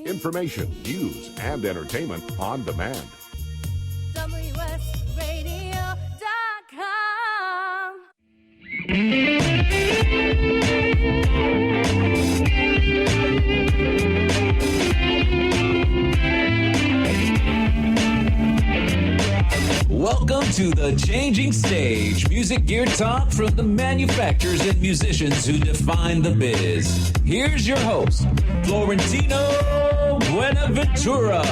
information, news, and entertainment on demand. Welcome to The Changing Stage, music gear talk from the manufacturers and musicians who define the biz. Here's your host, Florentino Buenaventura.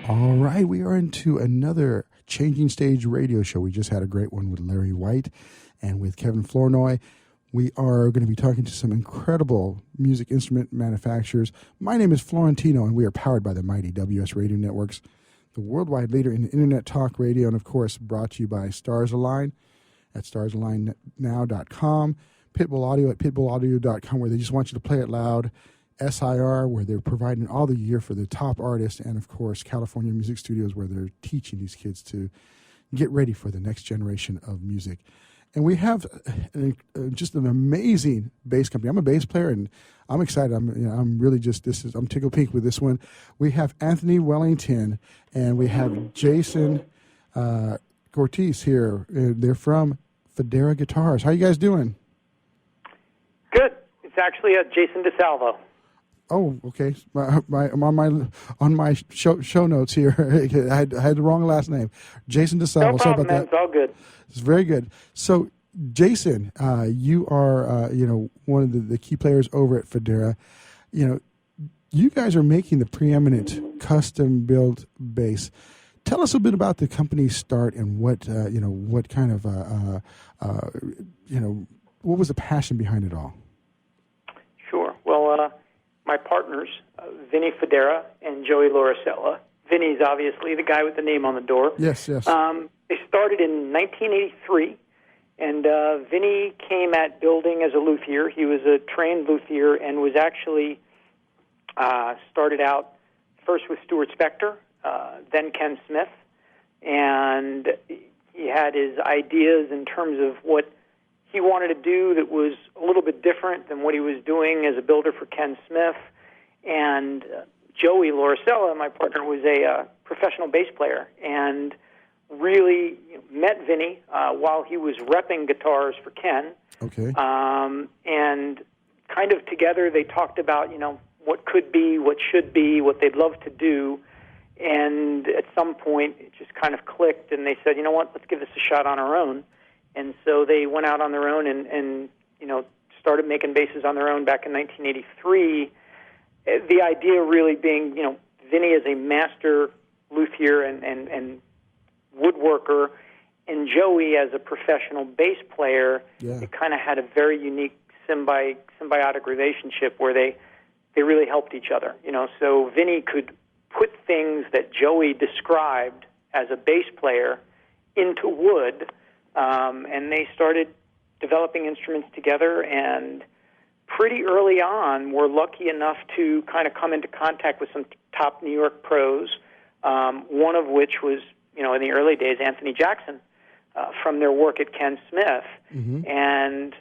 All right, we are into another Changing Stage radio show. We just had a great one with Larry White and with Kevin Flournoy. We are going to be talking to some incredible music instrument manufacturers. My name is Florentino, and we are powered by the mighty WS Radio Networks, the worldwide leader in Internet talk radio, and, of course, brought to you by Stars Align at starsalignnow.com, Pitbull Audio at pitbullaudio.com, where they just want you to play it loud, SIR, where they're providing all the gear for the top artists, and, of course, California Music Studios, where they're teaching these kids to get ready for the next generation of music. And we have just an amazing bass company. I'm a bass player, and I'm excited. I'm really just I'm tickled pink with this one. We have Anthony Wellington, and we have Jason Cortez here. They're from Fodera Guitars. How you guys doing? Good. It's actually Jason DeSalvo. Oh, okay. On my show notes here, I had the wrong last name. Jason DeSalvo. No problem, Sorry about man. that. It's all good. It's very good. So, Jason, you are one of the key players over at Fodera. You guys are making the preeminent custom-built bass. Tell us a bit about the company's start and what kind of what was the passion behind it all? Sure. Well, my partners, Vinny Fodera and Joey Lauricella. Vinny's obviously the guy with the name on the door. Yes. They started in 1983, and Vinny came at building as a luthier. He was a trained luthier and was actually started out first with Stuart Spector, then Ken Smith, and he had his ideas in terms of what he wanted to do that was a little bit different than what he was doing as a builder for Ken Smith. And Joey Lauricella, my partner, was a professional bass player and really met Vinny while he was repping guitars for Ken. Okay. And kind of together they talked about, what could be, what should be, what they'd love to do. And at some point it just kind of clicked, and they said, you know what, let's give this a shot on our own. And so they went out on their own and started making basses on their own back in 1983. The idea really being, Vinny is a master luthier and woodworker, and Joey as a professional bass player. Yeah. It kind of had a very unique symbiotic relationship where they really helped each other. So Vinny could put things that Joey described as a bass player into wood. And they started developing instruments together, and pretty early on were lucky enough to kind of come into contact with some top New York pros, one of which was, in the early days, Anthony Jackson, from their work at Ken Smith. Mm-hmm. And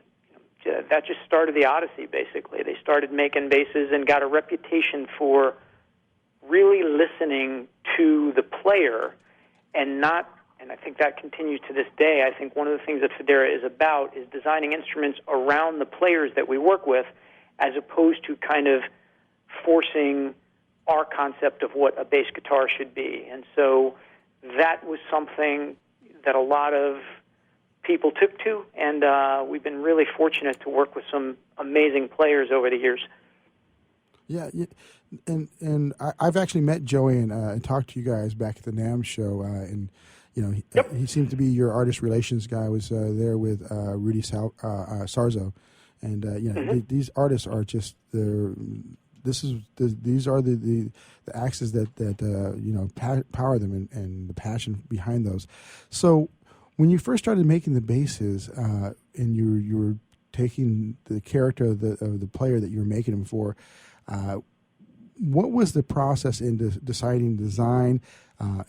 that just started the odyssey, basically. They started making basses and got a reputation for really listening to the player and I think that continues to this day. I think one of the things that Fodera is about is designing instruments around the players that we work with, as opposed to kind of forcing our concept of what a bass guitar should be. And so that was something that a lot of people took to, and we've been really fortunate to work with some amazing players over the years. Yeah, and I've actually met Joey and talked to you guys back at the NAMM show, and he seemed to be your artist relations guy. I was there with Rudy Sarzo, and mm-hmm. These artists are just these are the axes that power them and the passion behind those. So when you first started making the basses, and you were taking the character of the player that you were making them for, what was the process in deciding design?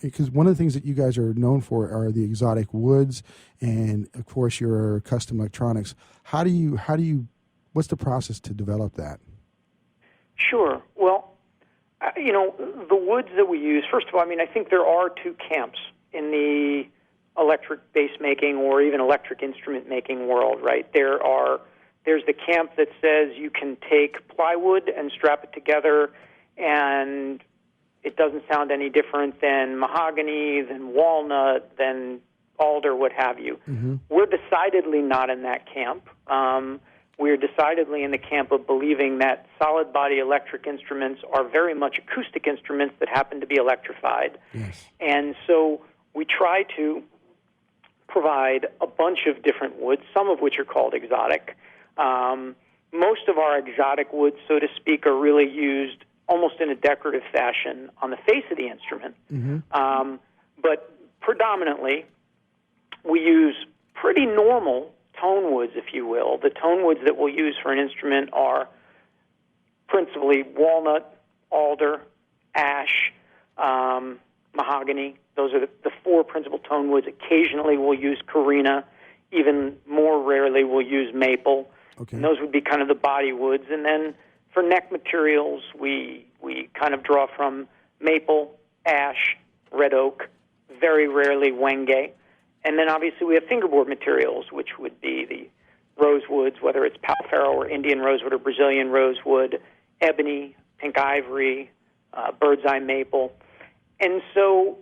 Because one of the things that you guys are known for are the exotic woods, and of course your custom electronics. How do you? What's the process to develop that? Sure. Well, the woods that we use. First of all, I think there are two camps in the electric bass making or even electric instrument making world, right? There's the camp that says you can take plywood and strap it together and it doesn't sound any different than mahogany, than walnut, than alder, what have you. Mm-hmm. We're decidedly not in that camp. We're decidedly in the camp of believing that solid body electric instruments are very much acoustic instruments that happen to be electrified. Yes. And so we try to provide a bunch of different woods, some of which are called exotic. Most of our exotic woods, so to speak, are really used almost in a decorative fashion on the face of the instrument. Mm-hmm. But predominantly, we use pretty normal tone woods, if you will. The tone woods that we'll use for an instrument are principally walnut, alder, ash, mahogany. Those are the four principal tone woods. Occasionally we'll use carina. Even more rarely we'll use maple. Okay. And those would be kind of the body woods. And then for neck materials, we kind of draw from maple, ash, red oak, very rarely wenge. And then obviously we have fingerboard materials, which would be the rosewoods, whether it's Palfaro or Indian rosewood or Brazilian rosewood, ebony, pink ivory, bird's eye maple. And so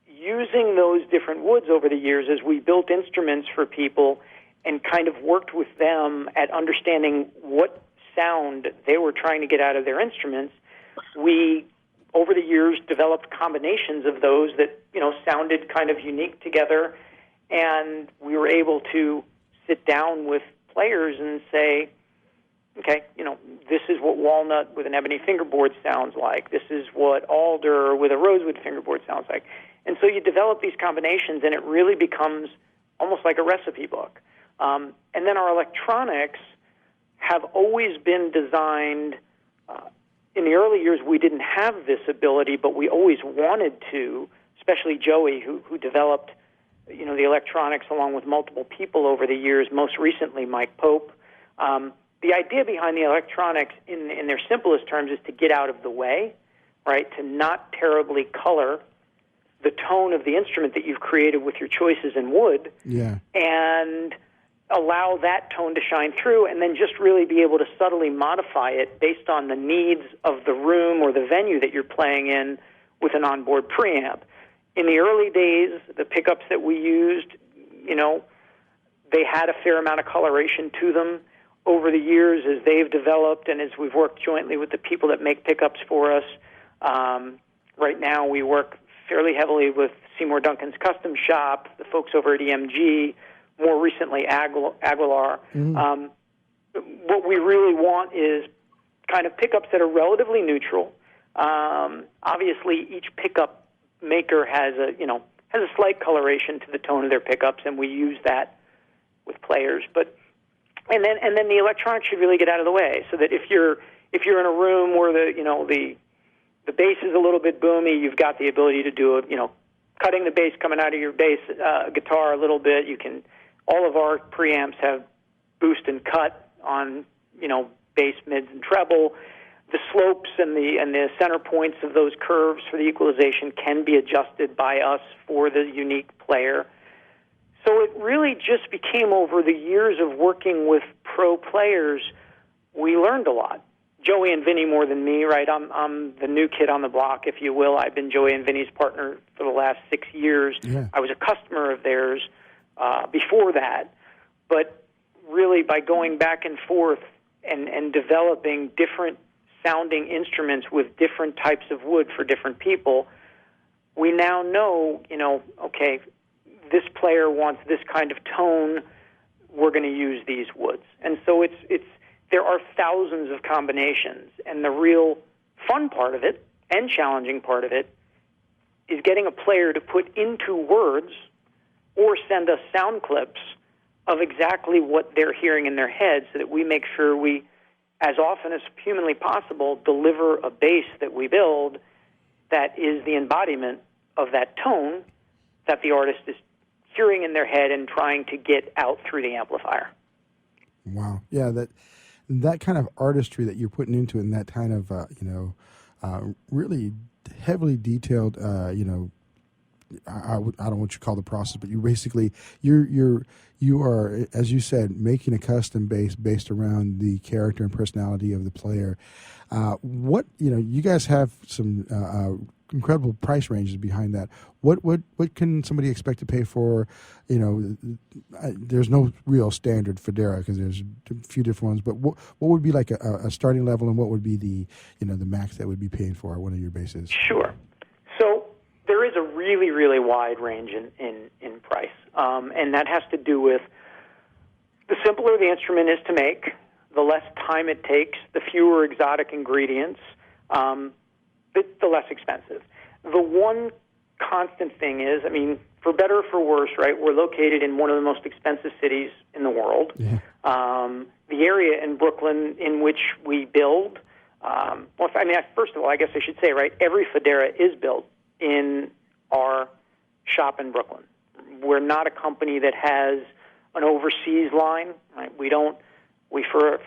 using those different woods over the years as we built instruments for people and kind of worked with them at understanding what sound they were trying to get out of their instruments, we, over the years, developed combinations of those that, sounded kind of unique together. And we were able to sit down with players and say, okay, this is what walnut with an ebony fingerboard sounds like. This is what alder with a rosewood fingerboard sounds like. And so you develop these combinations, and it really becomes almost like a recipe book. And then our electronics have always been designed. In the early years, we didn't have this ability, but we always wanted to, especially Joey, who developed the electronics along with multiple people over the years, most recently Mike Pope. The idea behind the electronics in their simplest terms is to get out of the way, right, to not terribly color the tone of the instrument that you've created with your choices in wood, and allow that tone to shine through, and then just really be able to subtly modify it based on the needs of the room or the venue that you're playing in with an onboard preamp. In the early days, the pickups that we used, they had a fair amount of coloration to them. Over the years, as they've developed and as we've worked jointly with the people that make pickups for us, right now we work fairly heavily with Seymour Duncan's Custom Shop, the folks over at EMG, more recently Aguilar. Mm-hmm. What we really want is kind of pickups that are relatively neutral. Obviously, each pickup maker has a slight coloration to the tone of their pickups, and we use that with players. But and then the electronics should really get out of the way, so that if you're in a room where the bass is a little bit boomy, you've got the ability to do cutting the bass coming out of your bass guitar a little bit. All of our preamps have boost and cut on bass, mids, and treble. The slopes and the center points of those curves for the equalization can be adjusted by us for the unique player. So it really just became, over the years of working with pro players, we learned a lot. Joey and Vinny more than me, right? I'm the new kid on the block, if you will. I've been Joey and Vinny's partner for the last 6 years. Yeah. I was a customer of theirs before that. But really, by going back and forth and developing different sounding instruments with different types of wood for different people, we now know, okay, this player wants this kind of tone, we're going to use these woods. And so there are thousands of combinations, and the real fun part of it and challenging part of it is getting a player to put into words or send us sound clips of exactly what they're hearing in their head, so that we make sure we as often as humanly possible, deliver a bass that we build that is the embodiment of that tone that the artist is hearing in their head and trying to get out through the amplifier. Wow. Yeah, that kind of artistry that you're putting into it, and that kind of, really heavily detailed, I don't know what you call the process, but you basically, you are, as you said, making a custom bass based around the character and personality of the player. You guys have some incredible price ranges behind that. What can somebody expect to pay for? There's no real standard Fodera because there's a few different ones. But what would be like a starting level, and what would be the max that would be paying for one of your basses? Sure. So there is a really, really wide range in price, and that has to do with the simpler the instrument is to make, the less time it takes, the fewer exotic ingredients, the less expensive. The one constant thing is, for better or for worse, right, we're located in one of the most expensive cities in the world. Yeah. The area in Brooklyn in which we build, first of all, I guess I should say, right, every Fodera is built in our shop in Brooklyn. We're not a company that has an overseas line. Right?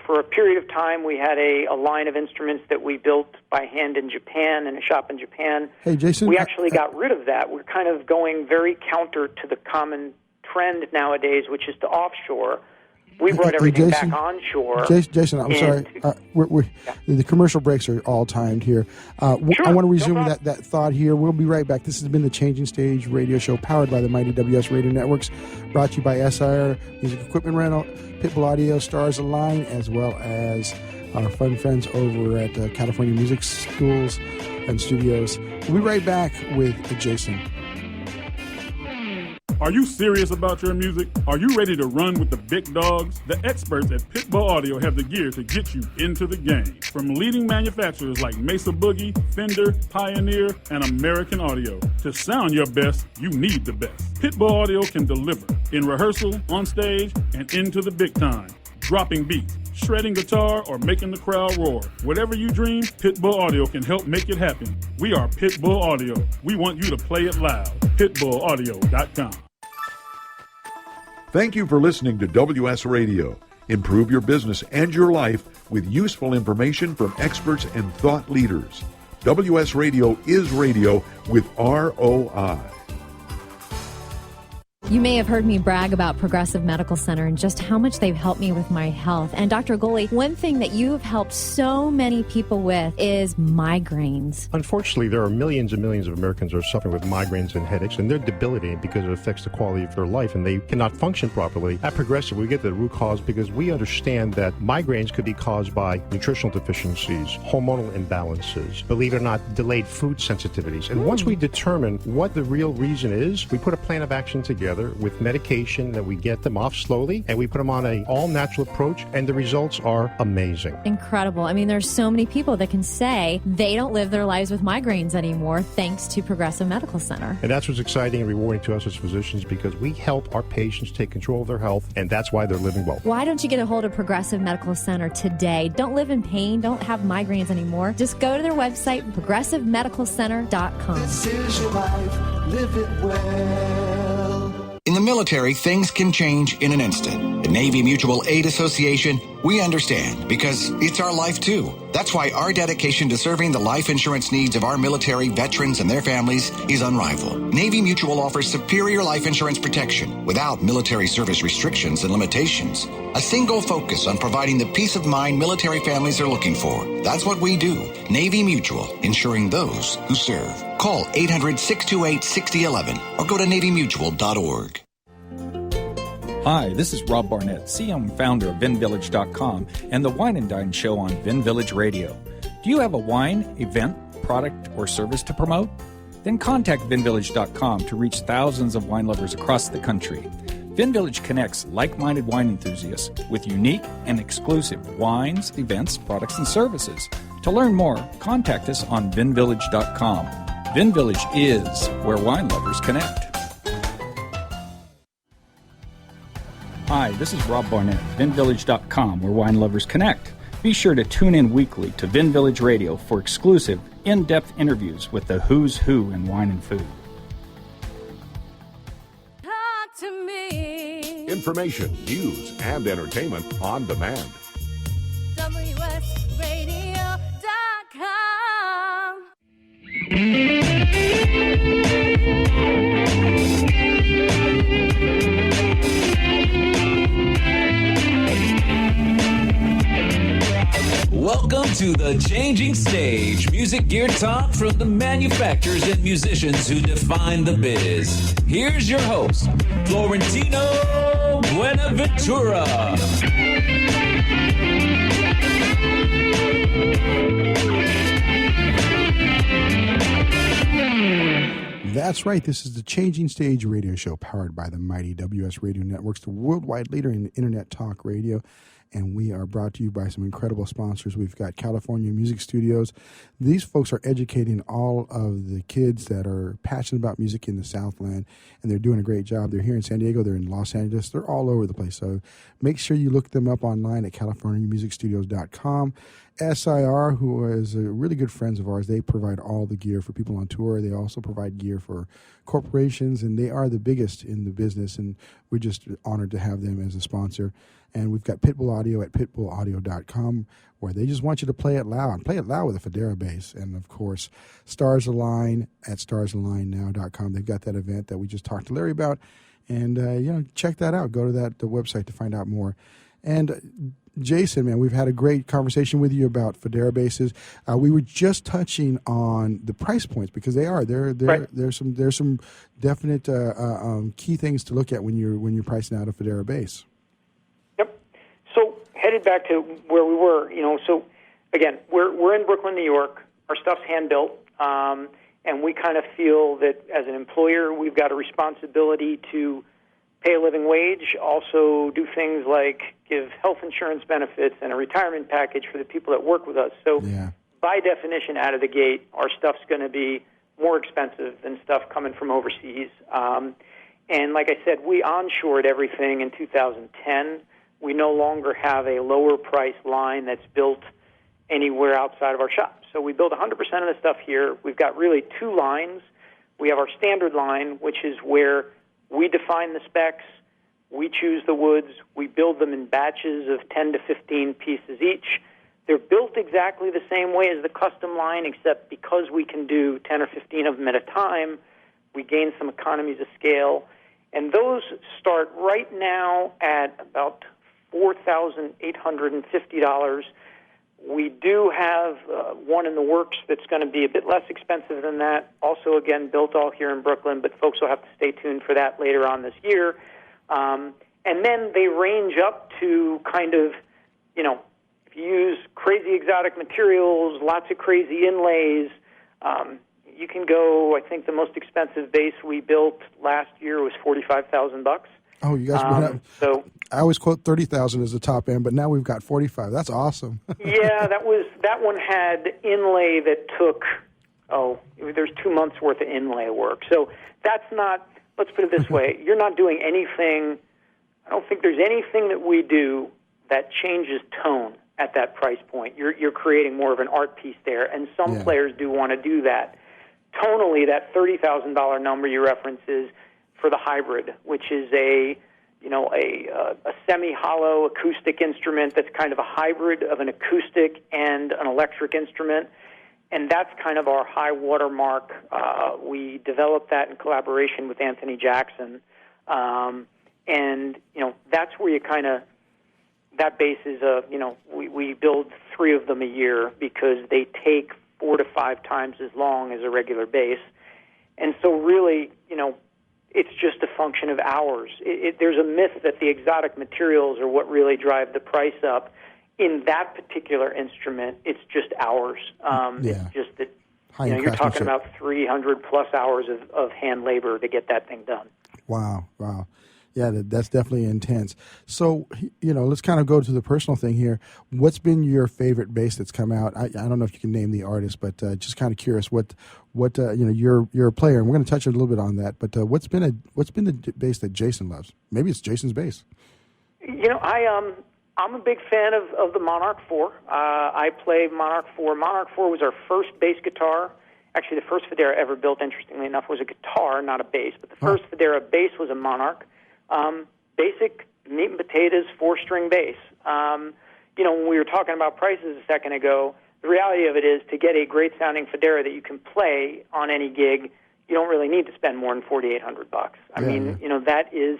For a period of time, we had a line of instruments that we built by hand in Japan, in a shop in Japan. Hey, Jason. We actually got rid of that. We're kind of going very counter to the common trend nowadays, which is to offshore. We brought everything back onshore. Jason, I'm sorry. The commercial breaks are all timed here. Sure, I want to resume that thought here. We'll be right back. This has been the Changing Stage radio show powered by the Mighty WS Radio Networks, brought to you by SIR Music Equipment Rental, Pitbull Audio, Stars Align, as well as our fun friends over at California Music Schools and Studios. We'll be right back with Jason. Are you serious about your music? Are you ready to run with the big dogs? The experts at Pitbull Audio have the gear to get you into the game. From leading manufacturers like Mesa Boogie, Fender, Pioneer, and American Audio. To sound your best, you need the best. Pitbull Audio can deliver in rehearsal, on stage, and into the big time. Dropping beats, shredding guitar, or making the crowd roar. Whatever you dream, Pitbull Audio can help make it happen. We are Pitbull Audio. We want you to play it loud. PitbullAudio.com. Thank you for listening to WS Radio. Improve your business and your life with useful information from experts and thought leaders. WS Radio is radio with ROI. You may have heard me brag about Progressive Medical Center and just how much they've helped me with my health. And Dr. Goley, one thing that you've helped so many people with is migraines. Unfortunately, there are millions and millions of Americans who are suffering with migraines and headaches, and they're debilitating because it affects the quality of their life, and they cannot function properly. At Progressive, we get to the root cause because we understand that migraines could be caused by nutritional deficiencies, hormonal imbalances, believe it or not, delayed food sensitivities. And once we determine what the real reason is, we put a plan of action together with medication that we get them off slowly, and we put them on an all-natural approach, and the results are amazing. Incredible. There's so many people that can say they don't live their lives with migraines anymore thanks to Progressive Medical Center. And that's what's exciting and rewarding to us as physicians, because we help our patients take control of their health, and that's why they're living well. Why don't you get a hold of Progressive Medical Center today? Don't live in pain. Don't have migraines anymore. Just go to their website, progressivemedicalcenter.com. This is your life. Live it well. In the military, things can change in an instant. At Navy Mutual Aid Association, we understand because it's our life too. That's why our dedication to serving the life insurance needs of our military veterans and their families is unrivaled. Navy Mutual offers superior life insurance protection without military service restrictions and limitations. A single focus on providing the peace of mind military families are looking for. That's what we do. Navy Mutual, insuring those who serve. Call 800-628-6011 or go to NavyMutual.org. Hi, this is Rob Barnett, CEO and founder of VinVillage.com and the Wine and Dine Show on Vin Village Radio. Do you have a wine, event, product, or service to promote? Then contact VinVillage.com to reach thousands of wine lovers across the country. VinVillage connects like-minded wine enthusiasts with unique and exclusive wines, events, products, and services. To learn more, contact us on VinVillage.com. Vin Village is where wine lovers connect. Hi, this is Rob Barnett, VinVillage.com, where wine lovers connect. Be sure to tune in weekly to Vin Village Radio for exclusive, in-depth interviews with the who's who in wine and food. Talk to me. Information, news, and entertainment on demand. WSRadio.com. Welcome to the Changing Stage, music gear talk from the manufacturers and musicians who define the biz. Here's your host, Florentino Buenaventura. That's right. This is the Changing Stage radio show powered by the mighty WS Radio Networks, the worldwide leader in internet talk radio. And we are brought to you by some incredible sponsors. We've got California Music Studios. These folks are educating all of the kids that are passionate about music in the Southland, and they're doing a great job. They're here in San Diego. They're in Los Angeles. They're all over the place. So make sure you look them up online at CaliforniaMusicStudios.com. SIR, who is really good friends of ours, they provide all the gear for people on tour. They also provide gear for corporations, and they are the biggest in the business, and we're just honored to have them as a sponsor. And we've got Pitbull Audio at pitbullaudio.com, where they just want you to play it loud. Play it loud with a Fodera bass. And, of course, Stars Align at starsalignnow.com. They've got that event that we just talked to Larry about. And, check that out. Go to the website to find out more. And, Jason, man, we've had a great conversation with you about Fodera basses. We were just touching on the price points because right. There's some definite key things to look at when you're pricing out a Fodera bass. Headed back to where we were, so again, we're in Brooklyn, New York. Our stuff's hand-built, and we kind of feel that as an employer, we've got a responsibility to pay a living wage, also do things like give health insurance benefits and a retirement package for the people that work with us. So by definition, out of the gate, our stuff's going to be more expensive than stuff coming from overseas. And like I said, we onshored everything in 2010. We no longer have a lower price line that's built anywhere outside of our shop. So we build 100% of the stuff here. We've got really two lines. We have our standard line, which is where we define the specs, we choose the woods, we build them in batches of 10 to 15 pieces each. They're built exactly the same way as the custom line, except because we can do 10 or 15 of them at a time, we gain some economies of scale. And those start right now at about $4,850. We do have one in the works that's going to be a bit less expensive than that. Also, again, built all here in Brooklyn, but folks will have to stay tuned for that later on this year. And then they range up to kind of, if you use crazy exotic materials, lots of crazy inlays, you can go, I think the most expensive bass we built last year was $45,000. Oh, you guys went up. So I always quote 30,000 as the top end, but now we've got 45. That's awesome. Yeah, that one had inlay that took there's 2 months worth of inlay work. So that's not. Let's put it this way: you're not doing anything. I don't think there's anything that we do that changes tone at that price point. You're creating more of an art piece there, and some players do want to do that. Tonally, that $30,000 number you reference is for the hybrid, which is a semi-hollow acoustic instrument that's kind of a hybrid of an acoustic and an electric instrument, and that's kind of our high watermark. We developed that in collaboration with Anthony Jackson, and that's where you kind of that bass is we build 3 of them a year because they take 4 to 5 times as long as a regular bass, and so really it's just a function of hours. There's a myth that the exotic materials are what really drive the price up. In that particular instrument, it's just hours. It's just that you're talking about 300-plus hours of hand labor to get that thing done. Wow. Yeah, that's definitely intense. So, let's kind of go to the personal thing here. What's been your favorite bass that's come out? I don't know if you can name the artist, but just kind of curious what you're a player, and we're going to touch a little bit on that. But what's been the bass that Jason loves? Maybe it's Jason's bass. I'm a big fan of the Monarch 4. I play Monarch 4. Monarch 4 was our first bass guitar. Actually, the first Fodera ever built, interestingly enough, was a guitar, not a bass. But the first Fodera bass was a Monarch. Basic meat and potatoes, 4-string bass. When we were talking about prices a second ago, the reality of it is to get a great-sounding Fodera that you can play on any gig, you don't really need to spend more than $4,800. I mean, that is...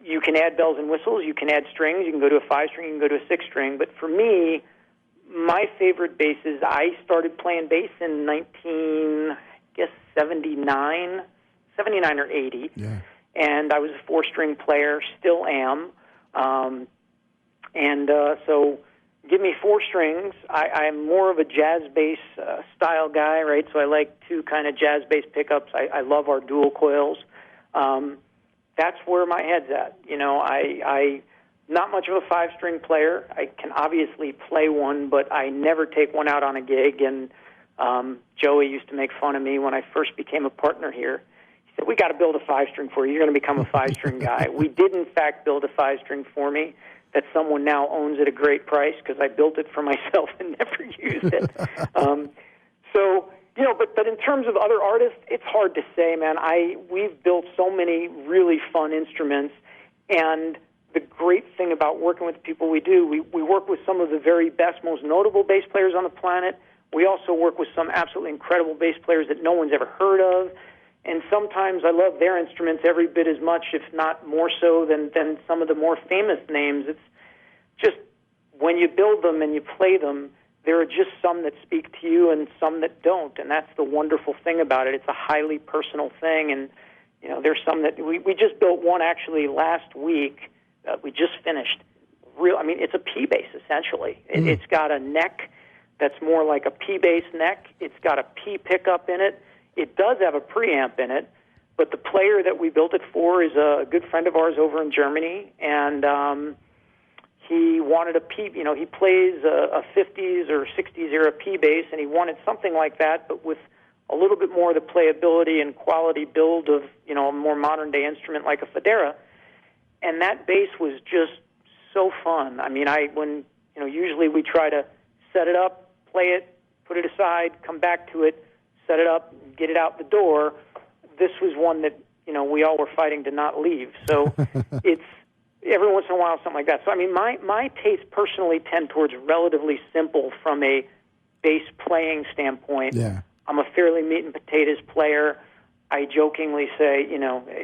You can add bells and whistles, you can add strings, you can go to a 5-string, you can go to a 6-string. But for me, my favorite basses, I started playing bass in 79 or 80. Yeah. And I was a 4-string player, still am. So give me 4 strings. I'm more of a jazz bass style guy, right? So I like 2 kind of jazz bass pickups. I love our dual coils. That's where my head's at. I not much of a 5-string player. I can obviously play one, but I never take one out on a gig. And Joey used to make fun of me when I first became a partner here. He said, "We got to build a 5-string for you. You're going to become a 5-string guy." We did, in fact, build a 5-string for me that someone now owns at a great price because I built it for myself and never used it. But in terms of other artists, it's hard to say, man. We've built so many really fun instruments, and the great thing about working with the people we do, we work with some of the very best, most notable bass players on the planet. We also work with some absolutely incredible bass players that no one's ever heard of, and sometimes I love their instruments every bit as much, if not more so, than some of the more famous names. It's just when you build them and you play them, there are just some that speak to you and some that don't, and that's the wonderful thing about it. It's a highly personal thing, and there's some that we just built one actually last week. We just finished. It's a P bass essentially. It's got a neck that's more like a P bass neck. It's got a P pickup in it. It does have a preamp in it, but the player that we built it for is a good friend of ours over in Germany, and he wanted a P, he plays a 50s or 60s era P bass, and he wanted something like that, but with a little bit more of the playability and quality build of, a more modern day instrument like a Fodera. And that bass was just so fun. Usually we try to set it up, play it, put it aside, come back to it, set it up, get it out the door. This was one that, we all were fighting to not leave. So it's, every once in a while, something like that. So, my tastes personally tend towards relatively simple from a bass playing standpoint. Yeah. I'm a fairly meat and potatoes player. I jokingly say,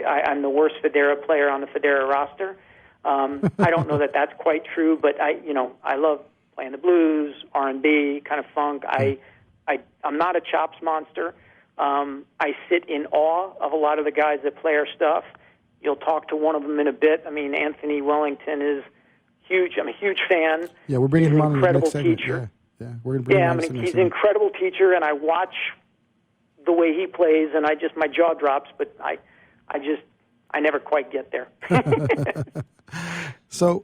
I'm the worst Fodera player on the Fodera roster. I don't know that that's quite true, but I love playing the blues, R&B, kind of funk. I'm not a chops monster. I sit in awe of a lot of the guys that play our stuff. You'll talk to one of them in a bit. Anthony Wellington is huge. I'm a huge fan. Yeah, we're bringing him on in the next segment. Teacher. Yeah, we're going to bring him on. He's an incredible teacher, and I watch the way he plays, and my jaw drops. But I never quite get there. So,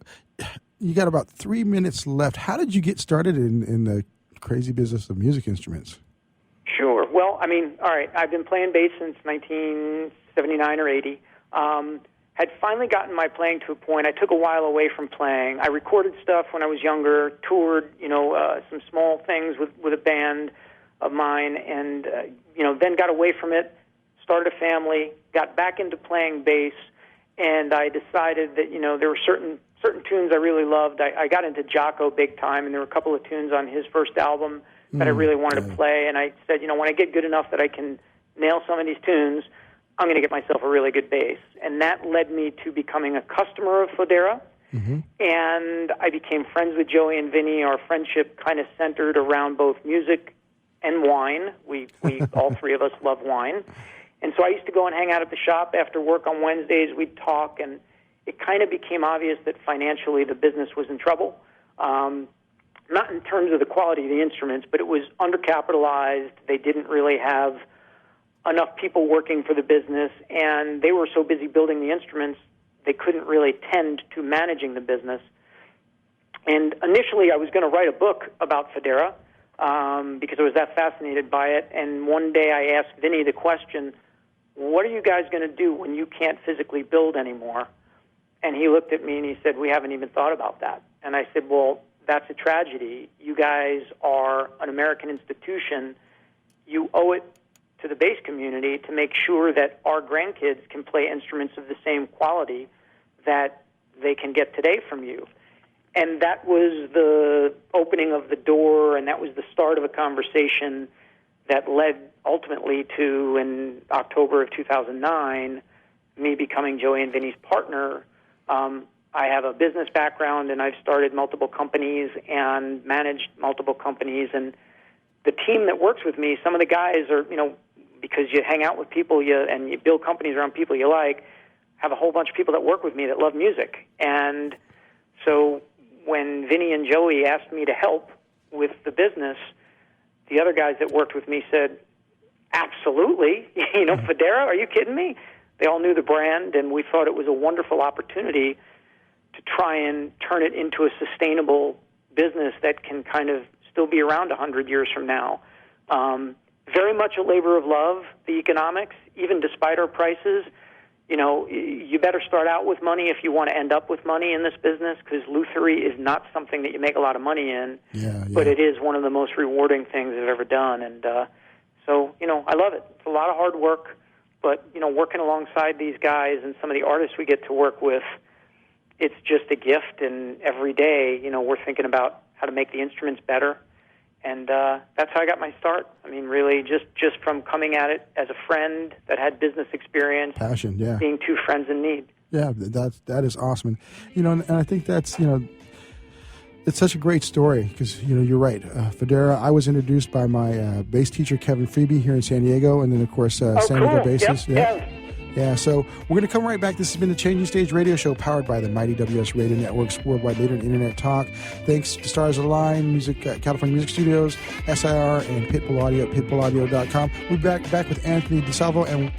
you got about 3 minutes left. How did you get started in the crazy business of music instruments? Sure. Well, all right. I've been playing bass since 1979 or 80. Had finally gotten my playing to a point. I took a while away from playing. I recorded stuff when I was younger, toured, some small things with a band of mine, and, then got away from it, started a family, got back into playing bass, and I decided that, there were certain tunes I really loved. I got into Jocko big time, and there were a couple of tunes on his first album that I really wanted to play, and I said, when I get good enough that I can nail some of these tunes, I'm going to get myself a really good bass. And that led me to becoming a customer of Fodera. Mm-hmm. And I became friends with Joey and Vinny. Our friendship kind of centered around both music and wine. We all three of us love wine. And so I used to go and hang out at the shop after work on Wednesdays. We'd talk, and it kind of became obvious that financially the business was in trouble. Not in terms of the quality of the instruments, but it was undercapitalized. They didn't really have enough people working for the business, and they were so busy building the instruments, they couldn't really tend to managing the business. And initially, I was going to write a book about Fodera because I was that fascinated by it. And one day I asked Vinny the question, what are you guys going to do when you can't physically build anymore? And he looked at me and he said, we haven't even thought about that. And I said, well, that's a tragedy. You guys are an American institution. You owe it to the bass community to make sure that our grandkids can play instruments of the same quality that they can get today from you. And that was the opening of the door, and that was the start of a conversation that led ultimately to, in October of 2009, me becoming Joey and Vinny's partner. I have a business background, and I've started multiple companies and managed multiple companies. And the team that works with me, some of the guys are, because you hang out with people and you build companies around people you like, have a whole bunch of people that work with me that love music. And so when Vinny and Joey asked me to help with the business, the other guys that worked with me said, absolutely. Fodera, are you kidding me? They all knew the brand, and we thought it was a wonderful opportunity to try and turn it into a sustainable business that can kind of still be around 100 years from now. Very much a labor of love, the economics, even despite our prices. You better start out with money if you want to end up with money in this business, because lutherie is not something that you make a lot of money in, but it is one of the most rewarding things I've ever done. And so, I love it. It's a lot of hard work, but, working alongside these guys and some of the artists we get to work with, it's just a gift. And every day, we're thinking about how to make the instruments better. And that's how I got my start. I mean, really, just from coming at it as a friend that had business experience, passion, being two friends in need. Yeah, that is awesome. And I think that's it's such a great story because you're right. Fodera, I was introduced by my bass teacher Kevin Freeby here in San Diego, and then of course San Diego bassist. Yeah, so we're going to come right back. This has been the Changing Stage Radio Show powered by the Mighty WS Radio Network's worldwide leader in Internet talk. Thanks to Stars Align, California Music Studios, SIR, and Pitbull Audio at pitbullaudio.com. We'll be back with Anthony DeSalvo and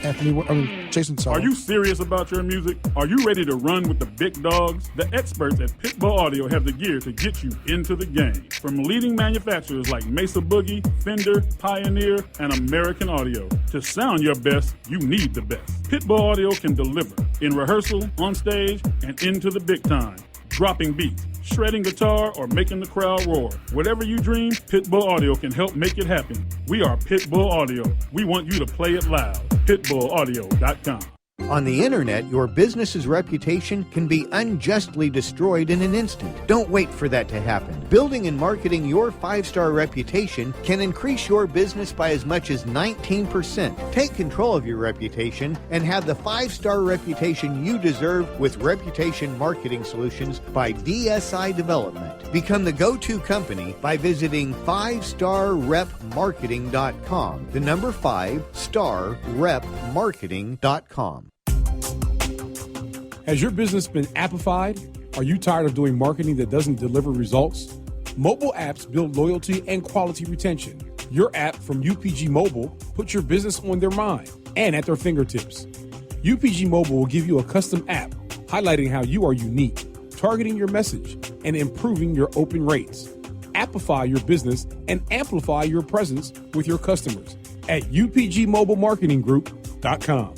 Jason DeSalvo. Are you serious about your music? Are you ready to run with the big dogs? The experts at Pitbull Audio have the gear to get you into the game. From leading manufacturers like Mesa Boogie, Fender, Pioneer, and American Audio. To sound your best, you need the best. Pitbull Audio can deliver in rehearsal, on stage, and into the big time. Dropping beats, shredding guitar, or making the crowd roar. Whatever you dream, Pitbull Audio can help make it happen. We are Pitbull Audio. We want you to play it loud. PitbullAudio.com. On the internet, your business's reputation can be unjustly destroyed in an instant. Don't wait for that to happen. Building and marketing your 5-star reputation can increase your business by as much as 19%. Take control of your reputation and have the 5-star reputation you deserve with Reputation Marketing Solutions by DSI Development. Become the go-to company by visiting 5starrepmarketing.com. The number 5starrepmarketing.com. Has your business been appified? Are you tired of doing marketing that doesn't deliver results? Mobile apps build loyalty and quality retention. Your app from UPG Mobile puts your business on their mind and at their fingertips. UPG Mobile will give you a custom app highlighting how you are unique, targeting your message, and improving your open rates. Appify your business and amplify your presence with your customers at upgmobilemarketinggroup.com.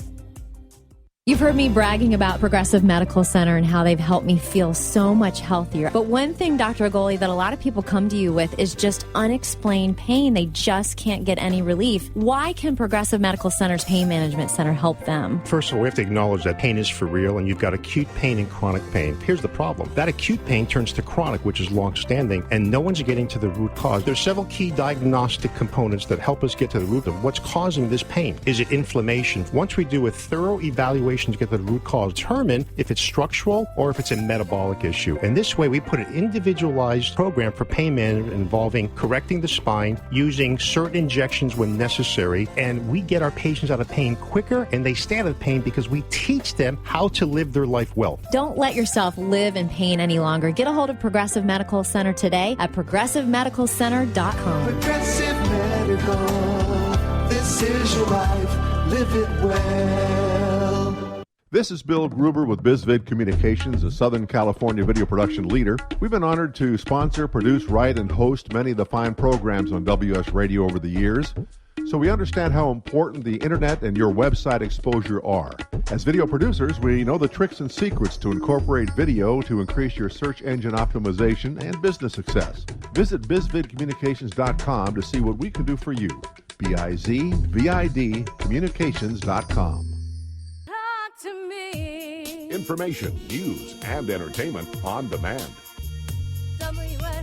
You've heard me bragging about Progressive Medical Center and how they've helped me feel so much healthier. But one thing, Dr. Agoli, that a lot of people come to you with is just unexplained pain. They just can't get any relief. Why can Progressive Medical Center's Pain Management Center help them? First of all, we have to acknowledge that pain is for real, and you've got acute pain and chronic pain. Here's the problem. That acute pain turns to chronic, which is long-standing, and no one's getting to the root cause. There's several key diagnostic components that help us get to the root of what's causing this pain. Is it inflammation? Once we do a thorough evaluation to get to the root cause, determine if it's structural or if it's a metabolic issue. And this way, we put an individualized program for pain management involving correcting the spine, using certain injections when necessary, and we get our patients out of pain quicker, and they stay out of pain because we teach them how to live their life well. Don't let yourself live in pain any longer. Get a hold of Progressive Medical Center today at progressivemedicalcenter.com. Progressive Medical, this is your life, live it well. This is Bill Gruber with BizVid Communications, a Southern California video production leader. We've been honored to sponsor, produce, write, and host many of the fine programs on WS Radio over the years. So we understand how important the internet and your website exposure are. As video producers, we know the tricks and secrets to incorporate video to increase your search engine optimization and business success. Visit bizvidcommunications.com to see what we can do for you. BIZVID communications.com. Talk to me. Information, news, and entertainment on demand. WSRadio.com.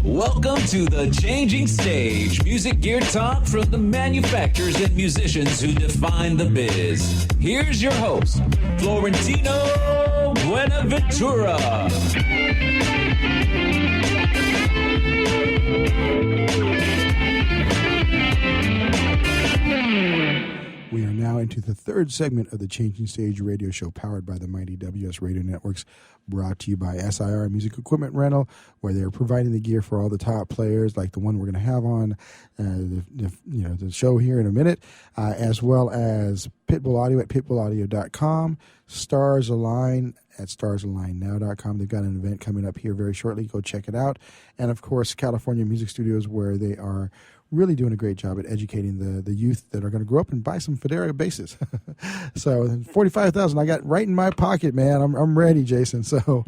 Welcome to The Changing Stage, music gear talk from the manufacturers and musicians who define the biz. Here's your host, Florentino Buenaventura. We are now into the third segment of the Changing Stage radio show, powered by the mighty WS Radio Networks, brought to you by SIR Music Equipment Rental, where they're providing the gear for all the top players, like the one we're going to have on the show here in a minute, as well as Pitbull Audio at pitbullaudio.com, Stars Align at starsalignnow.com. They've got an event coming up here very shortly. Go check it out. And, of course, California Music Studios, where they are really doing a great job at educating the youth that are going to grow up and buy some Fodera basses. So $45,000 I got right in my pocket, man. I'm ready, Jason. So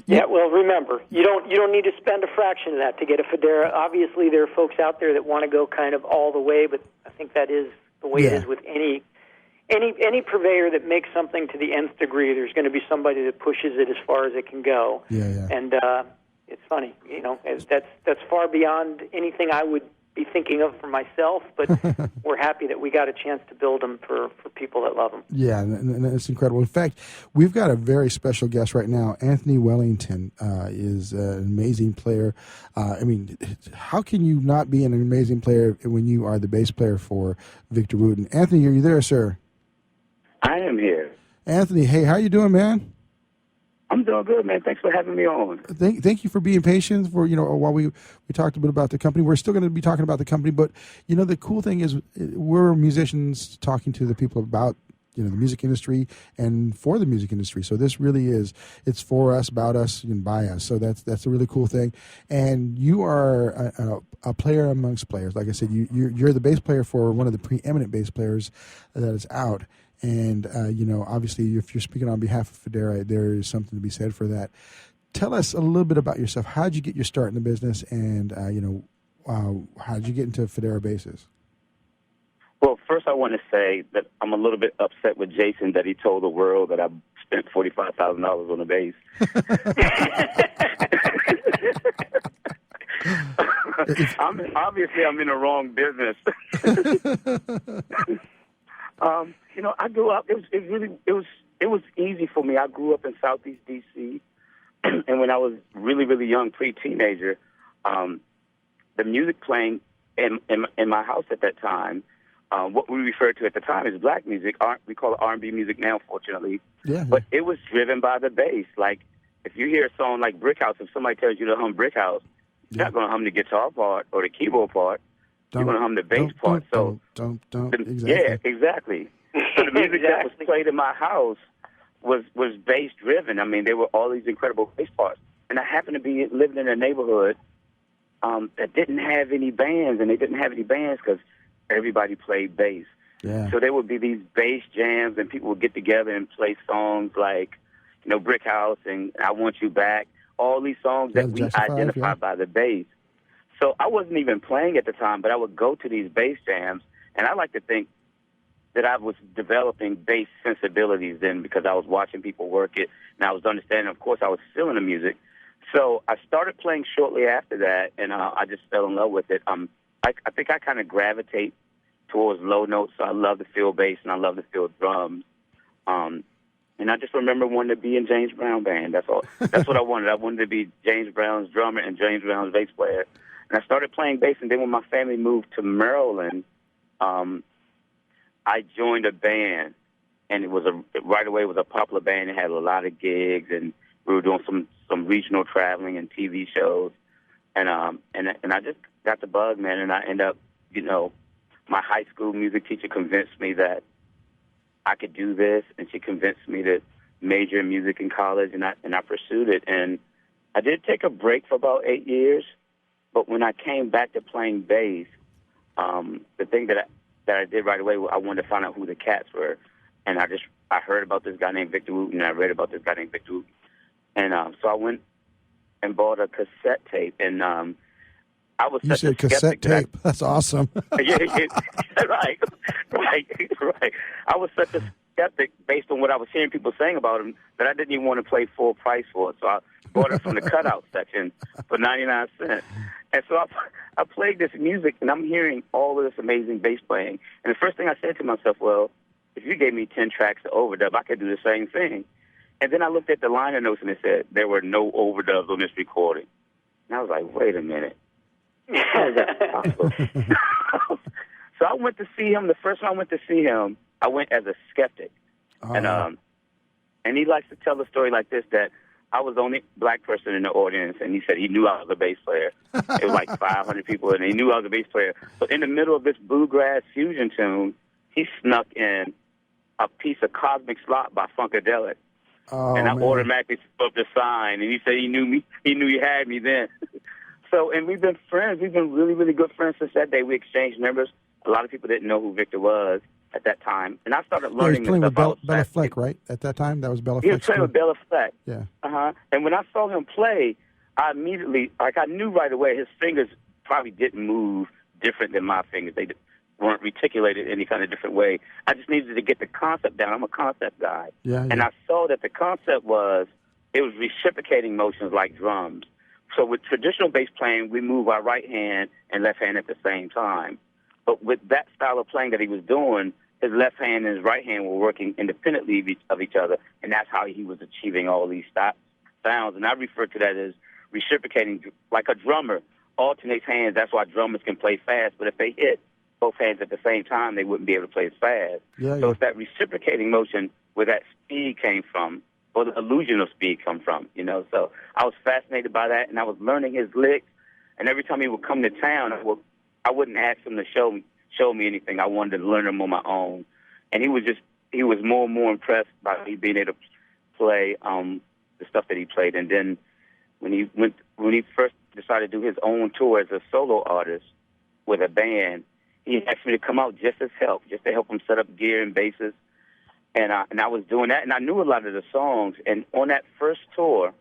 yeah, well, remember, you don't need to spend a fraction of that to get a Fodera. Obviously, there are folks out there that want to go kind of all the way, but I think that is the way it is with any purveyor that makes something to the nth degree. There's going to be somebody that pushes it as far as it can go. Yeah. And it's funny, that's far beyond anything I would be thinking of for myself, but we're happy that we got a chance to build them for people that love them. Yeah, and it's incredible. In fact, we've got a very special guest right now. Anthony Wellington is an amazing player. How can you not be an amazing player when you are the bass player for Victor Wooten? Anthony, are you there, sir? I am here. Anthony, hey, how you doing, man? I'm doing good, man. Thanks for having me on. Thank you for being patient for, while we talked a bit about the company. We're still going to be talking about the company, but, the cool thing is we're musicians talking to the people about, the music industry and for the music industry. So this really it's for us, about us, and by us. So that's a really cool thing. And you are a player amongst players. Like I said, you're the bass player for one of the preeminent bass players that is out. And, obviously, if you're speaking on behalf of Fodera, there is something to be said for that. Tell us a little bit about yourself. How did you get your start in the business, and, how did you get into Fodera basses? Well, first I want to say that I'm a little bit upset with Jason that he told the world that I spent $45,000 on a bass. I'm in the wrong business. I grew up. It was easy for me. I grew up in Southeast DC, and when I was really, really young, pre-teenager, the music playing in my house at that time, what we referred to at the time as black music. We call it R&B music now, fortunately. Yeah. But it was driven by the bass. Like if you hear a song like Brick House, if somebody tells you to hum Brick House, you're not going to hum the guitar part or the keyboard part. You're going to hum the bass part. Exactly. Yeah, exactly. So the music that was played in my house was bass driven. I mean, there were all these incredible bass parts, and I happened to be living in a neighborhood that didn't have any bands, and they didn't have any bands because everybody played bass. Yeah. So there would be these bass jams, and people would get together and play songs like, Brick House and I Want You Back. All these songs that we identify by the bass. So I wasn't even playing at the time, but I would go to these bass jams, and I like to think that I was developing bass sensibilities then because I was watching people work it, and I was understanding, of course, I was feeling the music. So I started playing shortly after that, and I just fell in love with it. I think I kind of gravitate towards low notes, so I love to feel bass, and I love to feel drums. And I just remember wanting to be in James Brown band. That's all. That's what I wanted. I wanted to be James Brown's drummer and James Brown's bass player. And I started playing bass, and then when my family moved to Maryland, I joined a band, and it was right away it was a popular band. It had a lot of gigs, and we were doing some regional traveling and TV shows, and I just got the bug, man, and I end up, my high school music teacher convinced me that I could do this, and she convinced me to major in music in college, and I pursued it. And I did take a break for about 8 years, but when I came back to playing bass, the thing that I did right away, I wanted to find out who the cats were, and I heard about this guy named Victor Wooten, and I read about this guy named Victor Wooten, and so I went and bought a cassette tape, and I was. You said cassette tape. That's awesome. yeah, right. I was such a skeptic based on what I was hearing people saying about him that I didn't even want to play full price for it. So I bought it from the cutout section for 99 cents. And so I played this music, and I'm hearing all of this amazing bass playing. And the first thing I said to myself, well, if you gave me 10 tracks to overdub, I could do the same thing. And then I looked at the liner notes, and it said there were no overdubs on this recording. And I was like, wait a minute. How is that possible? So I went to see him. The first time I went to see him, I went as a skeptic. And he likes to tell the story like this, that I was the only black person in the audience, and he said he knew I was a bass player. It was like 500 people, and he knew I was a bass player. But in the middle of this bluegrass fusion tune, he snuck in a piece of Cosmic Slop by Funkadelic. And I automatically put up the sign, and he said he knew me. He knew he had me then. So, and we've been friends. We've been really, really good friends since that day. We exchanged numbers. A lot of people didn't know who Victor was at that time. And I started learning he was playing with Bella Fleck, right? At that time? That was Bella Fleck. He was playing with Bella Fleck. Yeah. And when I saw him play, I immediately, I knew right away his fingers probably didn't move different than my fingers. They weren't reticulated any kind of different way. I just needed to get the concept down. I'm a concept guy. And I saw that the concept was, it was reciprocating motions like drums. So with traditional bass playing, we move our right hand and left hand at the same time. But with that style of playing that he was doing, his left hand and his right hand were working independently of each other, and that's how he was achieving all these sounds. And I refer to that as reciprocating, like a drummer alternates hands. That's why drummers can play fast, but if they hit both hands at the same time, they wouldn't be able to play as fast. So it's that reciprocating motion where that speed came from, or the illusion of speed come from, So I was fascinated by that, and I was learning his licks. And every time he would come to town, I wouldn't ask him to show me anything. I wanted to learn them on my own. And he was more and more impressed by me being able to play the stuff that he played. And then when he first decided to do his own tour as a solo artist with a band, he asked me to come out just to help him set up gear and basses. And I was doing that, and I knew a lot of the songs. And on that first tour,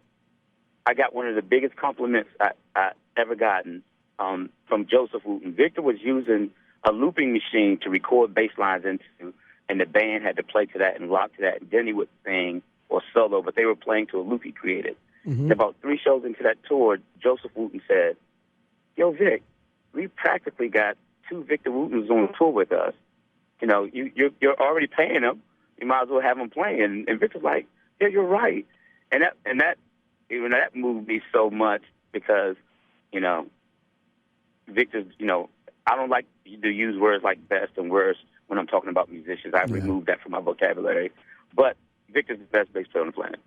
I got one of the biggest compliments I ever gotten from Joseph Wooten. Victor was using a looping machine to record bass lines into, and the band had to play to that and rock to that. And then he would sing or solo, but they were playing to a loop he created. And about 3 shows into that tour, Joseph Wooten said, "Yo, Vic, we practically got 2 Victor Wootens on tour with us. You're already paying them. You might as well have them playing." And Victor's like, "Yeah, you're right." And that moved me so much because, Victor's, I don't like to use words like best and worst when I'm talking about musicians. I've removed that from my vocabulary. But Victor's the best bass player on the planet.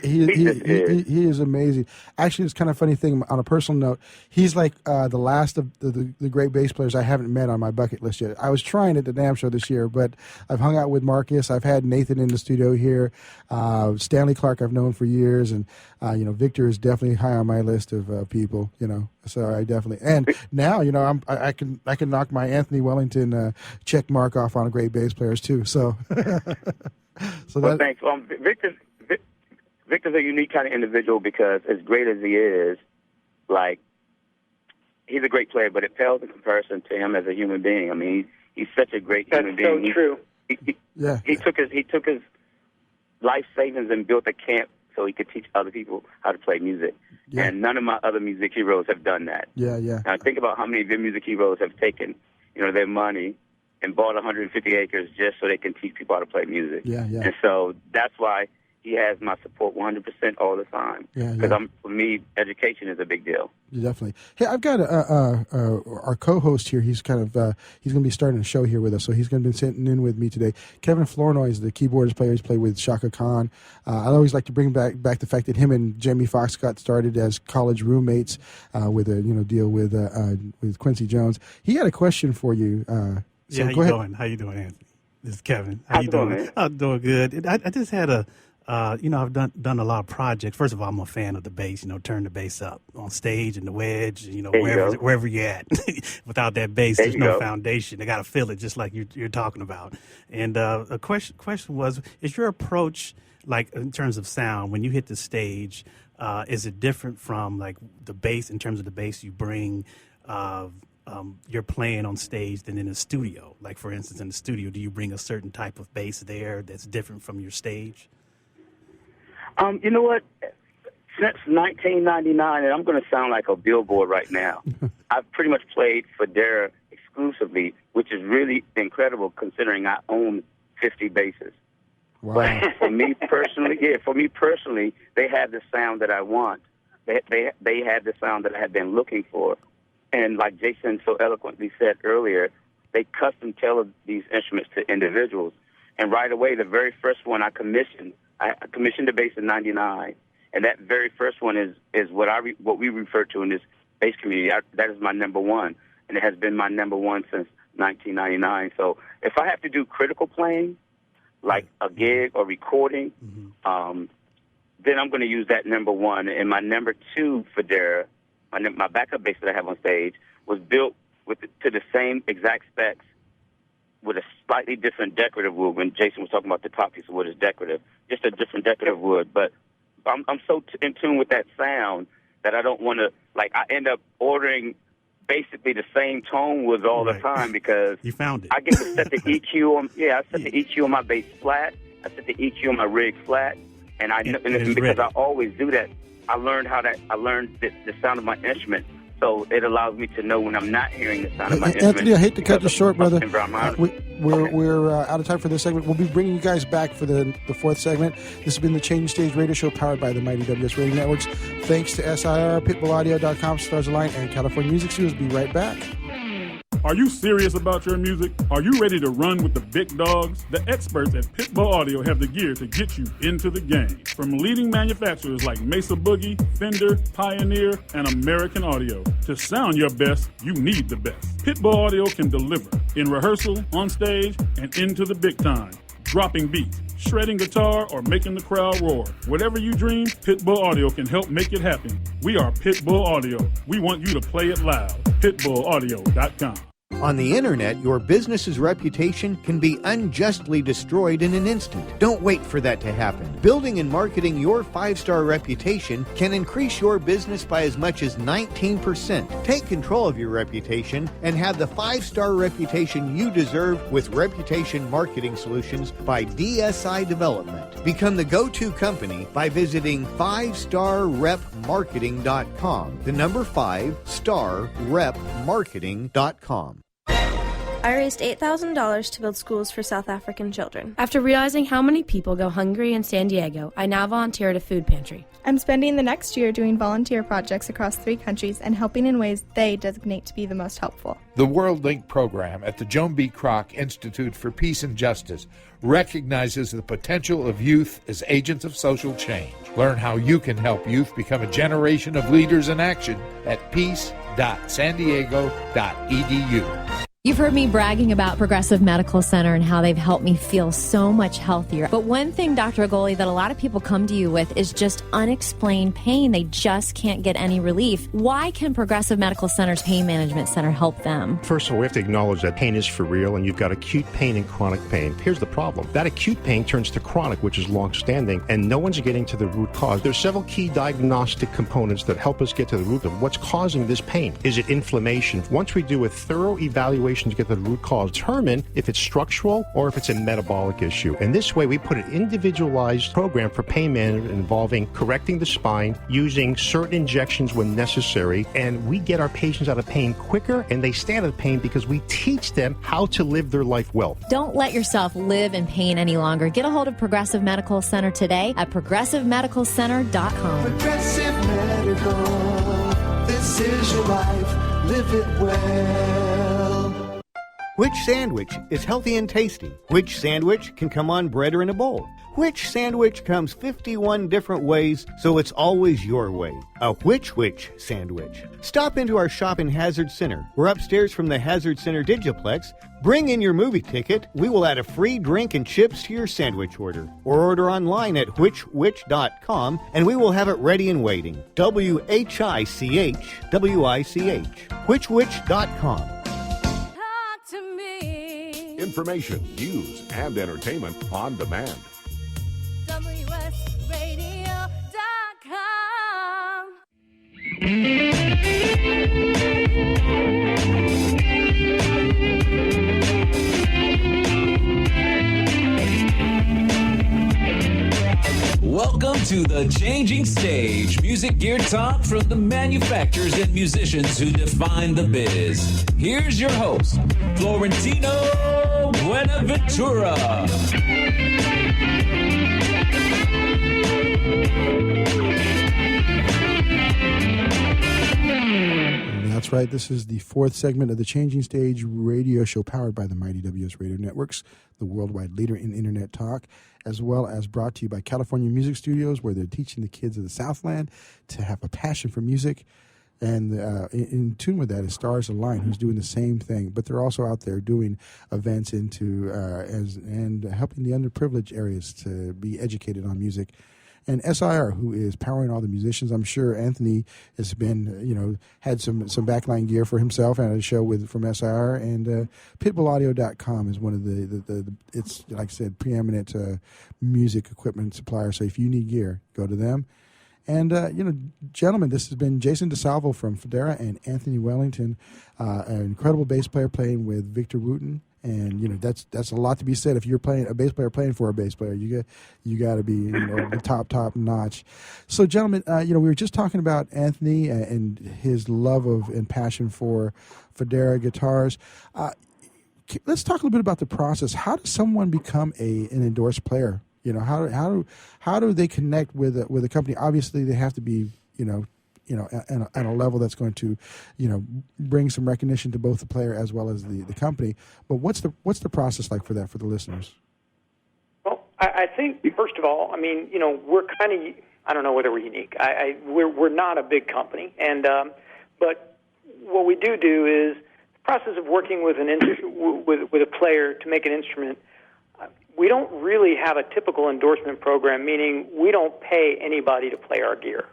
He is amazing. Actually, it's kind of a funny thing on a personal note. He's like the last of the great bass players I haven't met on my bucket list yet. I was trying at the NAMM show this year, but I've hung out with Marcus. I've had Nathan in the studio here. Stanley Clark I've known for years, and Victor is definitely high on my list of people. So I definitely, and now I can knock my Anthony Wellington check mark off on great bass players too. So. Well, thanks. Victor's a unique kind of individual because as great as he is, he's a great player, but it pales in comparison to him as a human being. I mean, he's such a great human being. That's so true. He took his life savings and built a camp so he could teach other people how to play music. Yeah. And none of my other music heroes have done that. Yeah. Now think about how many of your music heroes have taken, their money and bought 150 acres just so they can teach people how to play music. Yeah. And so that's why he has my support 100% all the time. Because for me, education is a big deal. Definitely. Hey, I've got our co-host here. He's kind of he's going to be starting a show here with us, so he's going to be sitting in with me today. Kevin Flournoy is the keyboardist player. He's played with Shaka Khan. I always like to bring back the fact that him and Jamie Foxx got started as college roommates with a deal with Quincy Jones. He had a question for you. How you doing? How you doing, Anthony? This is Kevin. How you doing? Man? I'm doing good. I just had I've done a lot of projects. First of all, I'm a fan of the bass. Turn the bass up on stage and the wedge. Wherever you're at. Without that bass, there's no foundation. They got to feel it, just like you're talking about. And a question was: is your approach, like in terms of sound, when you hit the stage, is it different from like the bass in terms of the bass you bring? You're playing on stage than in the studio. Like, for instance, in the studio, do you bring a certain type of bass there that's different from your stage? You know what? Since 1999, and I'm going to sound like a billboard right now, I've pretty much played Fodera exclusively, which is really incredible considering I own 50 basses. Wow. But for me personally, they have the sound that I want. They have the sound that I have been looking for. And like Jason so eloquently said earlier, they custom tailored these instruments to individuals. And right away, the very first one I commissioned the bass in '99, and that very first one is what we refer to in this bass community. That is my number one, and it has been my number one since 1999. So if I have to do critical playing, like a gig or recording, then I'm going to use that number one. And my number two Fodera, my backup bass that I have on stage, was built to the same exact specs with a slightly different decorative wood. When Jason was talking about the top piece of wood is decorative, just a different decorative wood. But I'm so in tune with that sound that I don't want to, I end up ordering basically the same tone woods all the time because you found it. I get to set the EQ on. I set the EQ on my bass flat. I set the EQ on my rig flat, and because I always do that. I learned the sound of my instrument, so it allows me to know when I'm not hearing the sound of my instrument. Anthony, I hate to cut you short, brother. We're out of time for this segment. We'll be bringing you guys back for the fourth segment. This has been the Change Stage Radio Show powered by the Mighty WS Radio Networks. Thanks to SIR, PitbullAudio.com, Stars Align, and California Music Studios. Be right back. Are you serious about your music? Are you ready to run with the big dogs? The experts at Pitbull Audio have the gear to get you into the game. From leading manufacturers like Mesa Boogie, Fender, Pioneer, and American Audio. To sound your best, you need the best. Pitbull Audio can deliver in rehearsal, on stage, and into the big time. Dropping beats, shredding guitar, or making the crowd roar. Whatever you dream, Pitbull Audio can help make it happen. We are Pitbull Audio. We want you to play it loud. PitbullAudio.com. On the internet, your business's reputation can be unjustly destroyed in an instant. Don't wait for that to happen. Building and marketing your 5-star reputation can increase your business by as much as 19%. Take control of your reputation and have the 5-star reputation you deserve with Reputation Marketing Solutions by DSI Development. Become the go-to company by visiting 5starrepmarketing.com. The number 5starrepmarketing.com. I raised $8,000 to build schools for South African children. After realizing how many people go hungry in San Diego, I now volunteer at a food pantry. I'm spending the next year doing volunteer projects across 3 countries and helping in ways they designate to be the most helpful. The World Link program at the Joan B. Kroc Institute for Peace and Justice recognizes the potential of youth as agents of social change. Learn how you can help youth become a generation of leaders in action at peace.sandiego.edu. You've heard me bragging about Progressive Medical Center and how they've helped me feel so much healthier. But one thing, Dr. Agoli, that a lot of people come to you with is just unexplained pain. They just can't get any relief. Why can Progressive Medical Center's Pain Management Center help them? First of all, we have to acknowledge that pain is for real, and you've got acute pain and chronic pain. Here's the problem. That acute pain turns to chronic, which is long-standing, and no one's getting to the root cause. There's several key diagnostic components that help us get to the root of what's causing this pain. Is it inflammation? Once we do a thorough evaluation evaluation to get the root cause, determine if it's structural or if it's a metabolic issue. And this way, we put an individualized program for pain management involving correcting the spine, using certain injections when necessary, and we get our patients out of pain quicker, and they stay out of pain because we teach them how to live their life well. Don't let yourself live in pain any longer. Get a hold of Progressive Medical Center today at progressivemedicalcenter.com. Progressive Medical, this is your life, live it well. Which sandwich is healthy and tasty? Which sandwich can come on bread or in a bowl? Which sandwich comes 51 different ways, so it's always your way? A which sandwich. Stop into our shop in Hazard Center. We're upstairs from the Hazard Center Digiplex. Bring in your movie ticket. We will add a free drink and chips to your sandwich order. Or order online at whichwich.com, and we will have it ready and waiting. WHICHWICH. Whichwich.com. Talk to me. Information, news, and entertainment on demand. WSRadio.com. Welcome to the Changing Stage, music gear talk from the manufacturers and musicians who define the biz. Here's your host, Florentino Buenaventura. That's right. This is the fourth segment of the Changing Stage radio show powered by the Mighty WS Radio Networks, the worldwide leader in Internet talk, as well as brought to you by California Music Studios, where they're teaching the kids of the Southland to have a passion for music. And in tune with that is Stars Align, who's doing the same thing. But they're also out there doing events and helping the underprivileged areas to be educated on music. And SIR, who is powering all the musicians. I'm sure Anthony has been, had some backline gear for himself and a show from SIR. And pitbullaudio.com is one of the it's, like I said, preeminent music equipment supplier. So if you need gear, go to them. And, gentlemen, this has been Jason DeSalvo from Fodera and Anthony Wellington, an incredible bass player playing with Victor Wooten. And that's a lot to be said. If you're playing a bass player playing for a bass player, you got to be the top notch. So, gentlemen, we were just talking about Anthony and his love of and passion for Fodera guitars. Let's talk a little bit about the process. How does someone become an endorsed player? How do they connect with a company? Obviously, they have to be at a level that's going to, bring some recognition to both the player as well as the company. But what's the process like for that for the listeners? Well, I think first of all, we're kind of, I don't know whether we're unique. We're not a big company, and but what we do is the process of working with with a player to make an instrument. We don't really have a typical endorsement program, meaning we don't pay anybody to play our gear.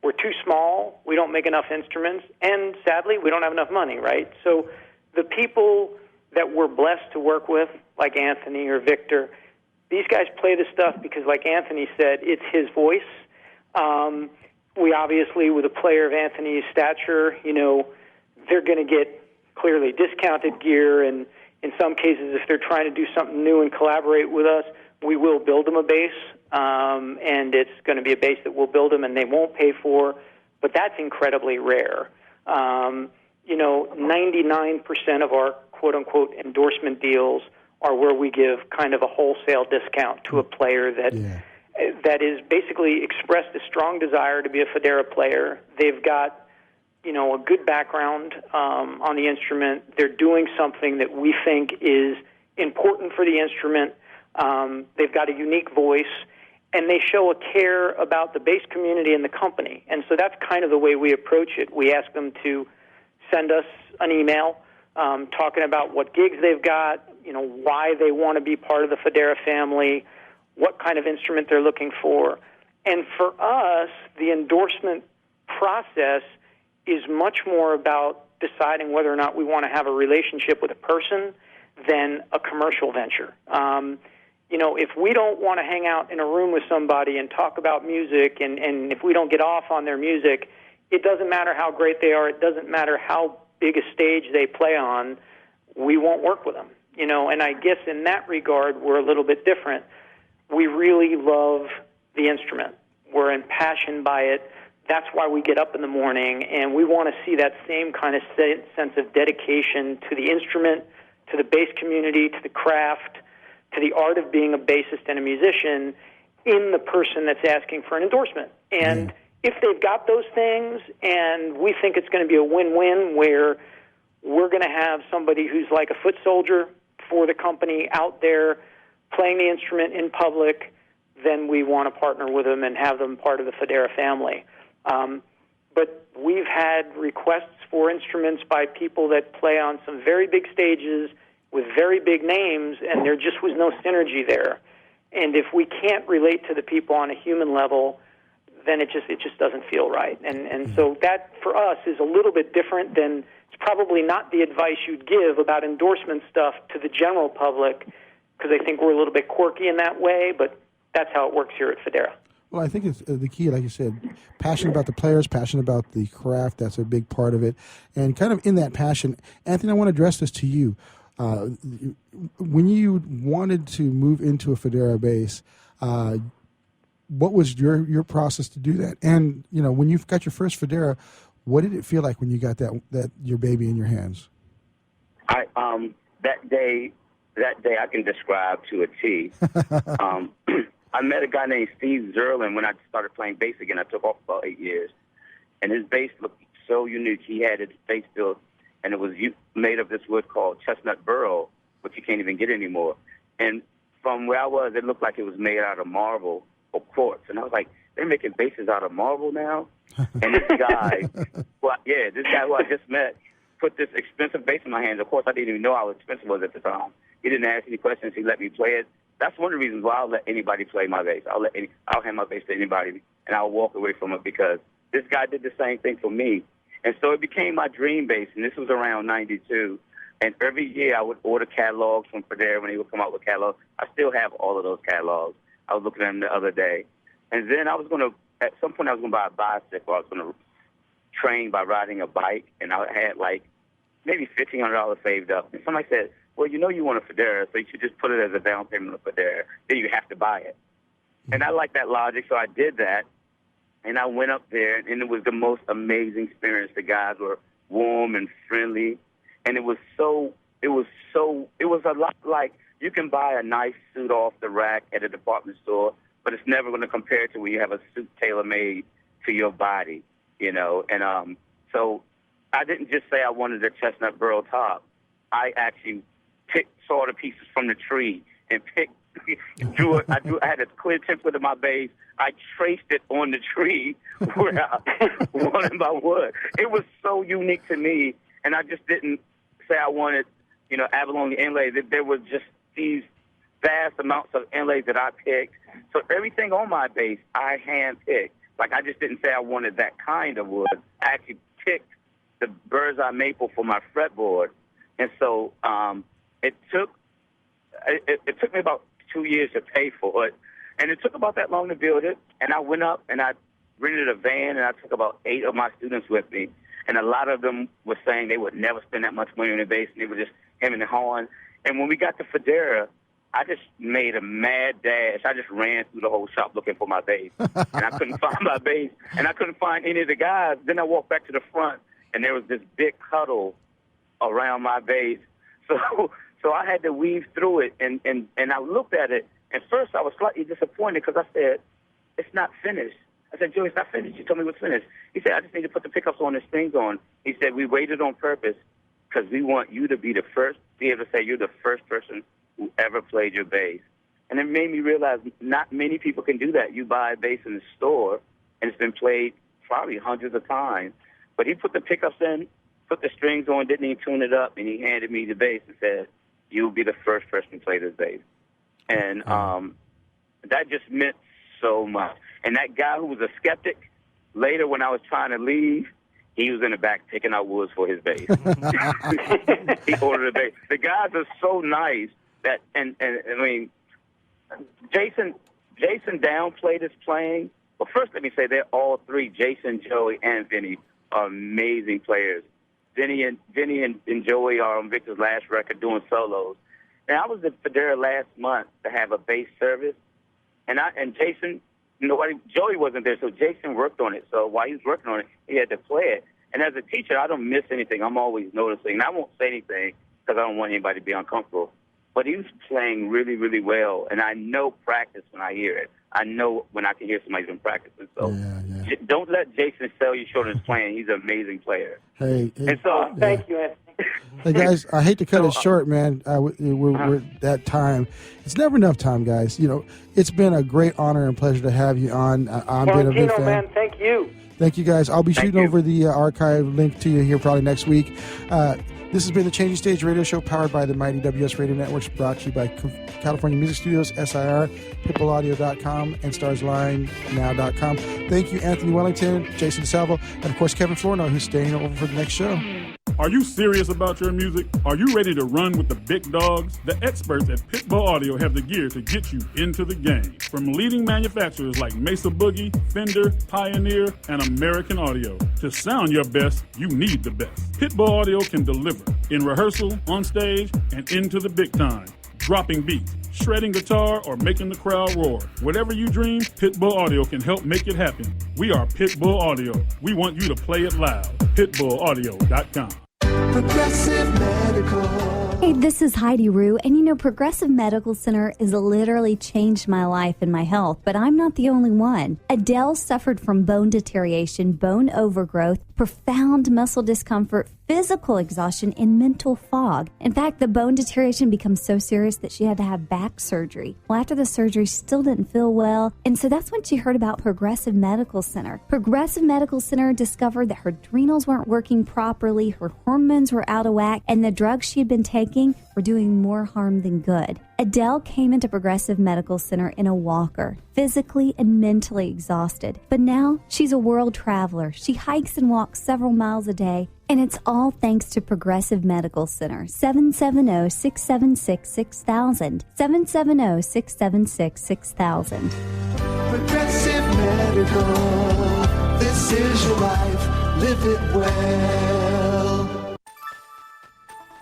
We're too small, we don't make enough instruments, and sadly, we don't have enough money, right? So the people that we're blessed to work with, like Anthony or Victor, these guys play the stuff because, like Anthony said, it's his voice. We obviously, with a player of Anthony's stature, they're going to get clearly discounted gear, and in some cases, if they're trying to do something new and collaborate with us, we will build them a bass, and it's going to be a bass that we'll build them and they won't pay for, but that's incredibly rare. 99% of our quote-unquote endorsement deals are where we give kind of a wholesale discount to a player that is basically expressed a strong desire to be a Fodera player. They've got a good background on the instrument. They're doing something that we think is important for the instrument. They've got a unique voice, and they show a care about the bass community and the company. And so that's kind of the way we approach it. We ask them to send us an email talking about what gigs they've got, why they want to be part of the Fodera family, what kind of instrument they're looking for. And for us, the endorsement process is much more about deciding whether or not we want to have a relationship with a person than a commercial venture. If we don't want to hang out in a room with somebody and talk about music, and if we don't get off on their music, it doesn't matter how great they are. It doesn't matter how big a stage they play on, we won't work with them. And I guess in that regard, we're a little bit different. We really love the instrument. We're impassioned by it. That's why we get up in the morning, and we want to see that same kind of sense of dedication to the instrument, to the bass community, to the craft, to the art of being a bassist and a musician in the person that's asking for an endorsement. And if they've got those things, and we think it's going to be a win-win where we're going to have somebody who's like a foot soldier for the company out there playing the instrument in public, then we want to partner with them and have them part of the Fodera family. But we've had requests for instruments by people that play on some very big stages with very big names, and there just was no synergy there. And if we can't relate to the people on a human level, then it just doesn't feel right. And so that, for us, is a little bit different than, it's probably not the advice you'd give about endorsement stuff to the general public, because I think we're a little bit quirky in that way, but that's how it works here at Fodera. Well, I think it's the key, like you said, passionate about the players, passionate about the craft. That's a big part of it. And kind of in that passion, Anthony, I want to address this to you. When you wanted to move into a Fodera bass, what was your process to do that? And, when you got your first Fodera, what did it feel like when you got that your baby in your hands? That day I can describe to a T. I met a guy named Steve Zerlin when I started playing bass again. I took off about 8 years. And his bass looked so unique. He had his bass built, and it was made of this wood called chestnut burl, which you can't even get anymore. And from where I was, it looked like it was made out of marble or quartz. And I was like, they're making basses out of marble now? And this guy, this guy who I just met, put this expensive bass in my hands. Of course, I didn't even know how expensive it was at the time. He didn't ask any questions. He let me play it. That's one of the reasons why I'll let anybody play my bass. I'll hand my bass to anybody, and I'll walk away from it, because this guy did the same thing for me. And so it became my dream bass, and this was around 92. And every year I would order catalogs from Fodera when they would come out with catalogs. I still have all of those catalogs. I was looking at them the other day. And then at some point I was going to buy a bicycle. I was going to train by riding a bike, and I had maybe $1,500 saved up. And somebody said, well, you want a Fodera, so you should just put it as a down payment on Fodera. Then you have to buy it. And I like that logic, so I did that. And I went up there, and it was the most amazing experience. The guys were warm and friendly, and it was a lot like you can buy a nice suit off the rack at a department store, but it's never going to compare to when you have a suit tailor-made to your body, And so I didn't just say I wanted a chestnut burl top. I actually saw the pieces from the tree and drew it. I had a clear template of my bass. I traced it on the tree one by one. It was so unique to me, and I just didn't say I wanted, abalone inlays. There was just these vast amounts of inlays that I picked. So everything on my bass, I hand-picked. I just didn't say I wanted that kind of wood. I actually picked the bird's eye maple for my fretboard. And so it took me about 2 years to pay for it, and it took about that long to build it. And I went up and I rented a van, and I took about 8 of my students with me, and a lot of them were saying they would never spend that much money on their bass, and they were just hemming and hawing. And when we got to Fodera, I just made a mad dash. I just ran through the whole shop looking for my bass, and I couldn't find my bass, and I couldn't find any of the guys. Then I walked back to the front, and there was this big huddle around my bass. So I had to weave through it, and I looked at it. And first I was slightly disappointed because I said, it's not finished. I said, Joey, it's not finished. You told me what's finished. He said, I just need to put the pickups on and strings on. He said, we waited on purpose because we want you to be able to say you're the first person who ever played your bass. And it made me realize not many people can do that. You buy a bass in the store, and it's been played probably hundreds of times. But he put the pickups in, put the strings on, didn't even tune it up, and he handed me the bass and said, you'll be the first person to play this bass. And that just meant so much. And that guy who was a skeptic, later when I was trying to leave, he was in the back picking out woods for his bass. He ordered a bass. The guys are so nice that, and I mean, Jason downplayed his playing. Well, first let me say they're all three, Jason, Joey, and Vinny, are amazing players. Vinny and Joey are on Victor's last record doing solos. And I was at Fodera last month to have a bass service, and Jason, Joey wasn't there, so Jason worked on it. So while he was working on it, he had to play it. And as a teacher, I don't miss anything. I'm always noticing, and I won't say anything because I don't want anybody to be uncomfortable. But he was playing really, really well, and I know practice when I hear it. I know when I can hear somebody's been practicing. So don't let Jason sell you short on his playing. He's an amazing player. Hey, and so thank you, Anthony. Hey guys, I hate to cut it short, man. We're that time. It's never enough time, guys. You know, it's been a great honor and pleasure to have you on. I'm been a big fan. Man, thank you. Thank you, guys. I'll be shooting over the archive link to you here probably next week. This has been the Changing Stage Radio Show powered by the mighty WS Radio Networks, brought to you by California Music Studios, SIR, pitbullaudio.com, and starslinenow.com. Thank you, Anthony Wellington, Jason DeSalvo, and of course Kevin Flournoy, who's staying over for the next show. Are you serious about your music? Are you ready to run with the big dogs? The experts at Pitbull Audio have the gear to get you into the game. From leading manufacturers like Mesa Boogie, Fender, Pioneer, and American Audio. To sound your best, you need the best. Pitbull Audio can deliver in rehearsal, on stage, and into the big time. Dropping beats, shredding guitar, or making the crowd roar. Whatever you dream, Pitbull Audio can help make it happen. We are Pitbull Audio. We want you to play it loud. PitbullAudio.com. Progressive Medical. Hey, this is Heidi Rue, and you know, Progressive Medical Center has literally changed my life and my health, but I'm not the only one. Adele suffered from bone deterioration, bone overgrowth, profound muscle discomfort, physical exhaustion, and mental fog. In fact, the bone deterioration becomes so serious that she had to have back surgery. Well, after the surgery, she still didn't feel well, and so that's when she heard about Progressive Medical Center. Progressive Medical Center discovered that her adrenals weren't working properly, her hormones were out of whack, and the drugs she had been taking were doing more harm than good. Adele came into Progressive Medical Center in a walker, physically and mentally exhausted. But now she's a world traveler. She hikes and walks several miles a day, and it's all thanks to Progressive Medical Center. 770-676-6000. 770-676-6000. Progressive Medical. This is your life. Live it well.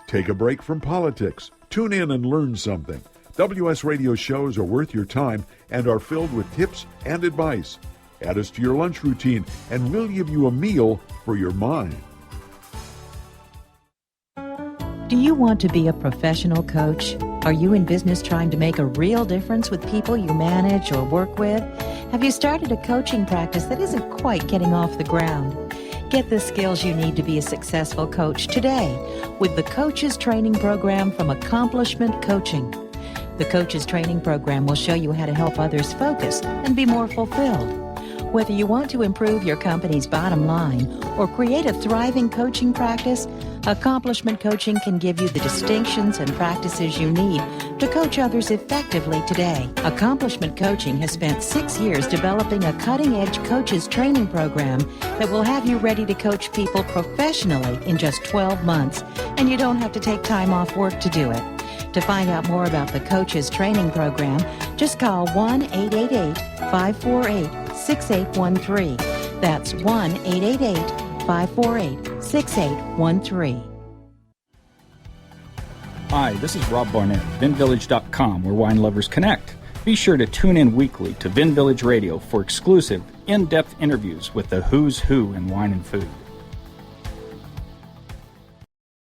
Take a break from politics. Tune in and learn something. WS Radio shows are worth your time and are filled with tips and advice. Add us to your lunch routine, and we'll give you a meal for your mind. Do you want to be a professional coach? Are you in business trying to make a real difference with people you manage or work with? Have you started a coaching practice that isn't quite getting off the ground? Get the skills you need to be a successful coach today with the Coaches Training Program from Accomplishment Coaching. The Coaches Training Program will show you how to help others focus and be more fulfilled. Whether you want to improve your company's bottom line or create a thriving coaching practice, Accomplishment Coaching can give you the distinctions and practices you need to coach others effectively today. Accomplishment Coaching has spent 6 years developing a cutting-edge coaches training program that will have you ready to coach people professionally in just 12 months, and you don't have to take time off work to do it. To find out more about the Coaches Training Program, just call 1-888-548-6813. That's 1-888-548-6813. Hi, this is Rob Barnett, VinVillage.com, where wine lovers connect. Be sure to tune in weekly to Vin Village Radio for exclusive, in-depth interviews with the who's who in wine and food.